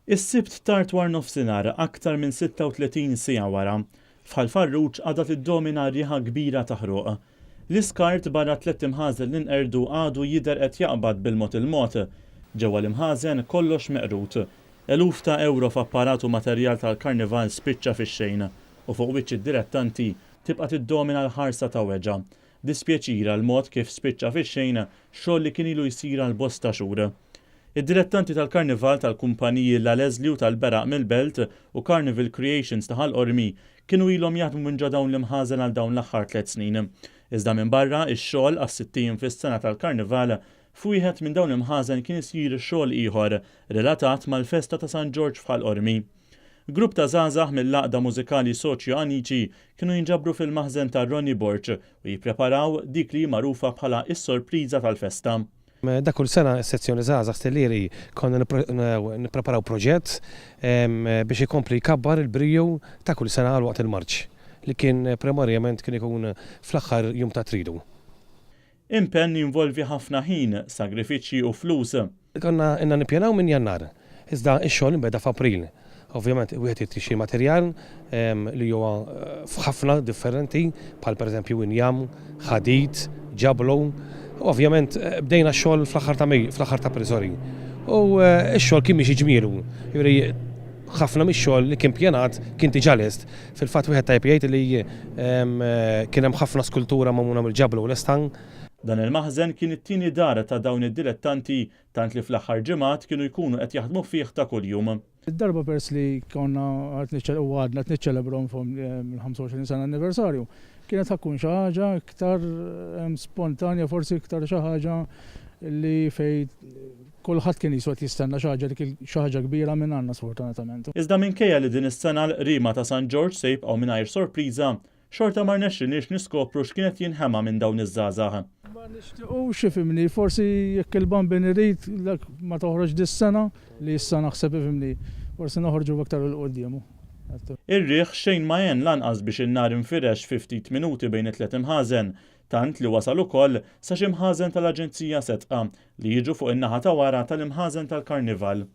Is-sibt tard war nofsinhar aktar minn 36 siegħa wara, f'Ħalfarruġ għadha tiddomina rieħa kbira ta' ħruq. L-iskart barra 3 imħażen li nqerdu għadu jidher qed jaqbad bil-mod il-mod. Ġewwa l-imħażen kollox meqrut. Eluf ta' euro f'apparatu materjal tal-karnival spiċċa fix-xejn u fuq wiċċ id-direttanti tibqa' tiddomina l-ħarsa ta' weġa'. Dispjaċira l-mod kif spiċċa fix-xejn xogħol li kien ilu jsir għal bosta xhur. Id-direttanti tal-karnival tal-kumpaniji Lalesli u tal-Beraq mill-Belt u Carnival Creations ta' Ħalqormi kienu ilhom jaħdmu minn ġo dawn l-imħażen għal dawn l-aħħar 3 snin. Iżda minn barra ix-xogħol għas-60 fis-sena tal-karnival f'wieħed minn dawn l-imħażen kien isir xogħol ieħor relatat mal-festa ta' San George f'Ħalqormi. Grupp ta' żgħażagħ mill-laqda mużikali Soċjo Aniċi kienu jinġabru fil-maħżen ta' Ronnie Borch u jippreparaw dik li magħrufa bħala is-sorpriża tal-festa. Da kull sena s-sezzjoni żgħażagħ Stellieri konna nippreparaw proġett biex ikompli jkabbar il-brio ta' kull sena għal waqt il-Marċ li kien primarjament kien ikun fl-aħħar jum ta' tridu. Impenn jinvolvi ħafna ħin, sagrifiċċji u flus. Konna nippjanaw minn Jannar, iżda x-xogħol inbeda f'April. Ovvjament wieħed jitixi materjal li huwa f'ħafna differenti bħal pereżempju injam, ħadid, ġablu. Ovvjament bdejna x-xogħol fl-aħħar ta' Prisori. U x-xogħol kien mixi ġmielu. Ħafna mix-xogħol li kien pjanat kien diġà lest. Fil-fatt wieħed tajb jgħid li kien hemm ħafna skultura magħmula mill-ġablu u l-estang. Dan il-maħżen kien it-tieni dar ta' dawn id-dilettanti tant li fl-aħħar ġimgħat kienu jkunu qed jaħdmu fih ta' kuljum. Id-darba pers li konna għadna niċċelebrom il-25 sena anniversarju kienet ħakkun xi ħaġa iktar spontanja, forsi iktar xi ħaġa li fejn kulħadd kien jiswed jistenna xi ħaġa li xi ħaġa kbira minn għandna sfortunatament. Iżda minkejja li din is-sena l-qrima ta' San George se jibqgħu mingħajr sorpriża, xorta ma rnexxinniex niskopru x'kienet jinħema minn dawn iż-żgħażagħ. Ma nixtiequx ifhimni, forsi jekk il-bambin irid ma toħroġ dis-sena li issa naħseb ifhimni, forsi noħorġu aktar il qudiem. Ir-riħ xejn ma jen lanqas biex in-nar infirex fi ftit minuti bejn it-tliet imħażen, tant li wasal ukoll sa xi imħażen tal-Aġenzija Setqa li jiġu fuq in-naħa ta' wara tal-imħażen tal-Karnival.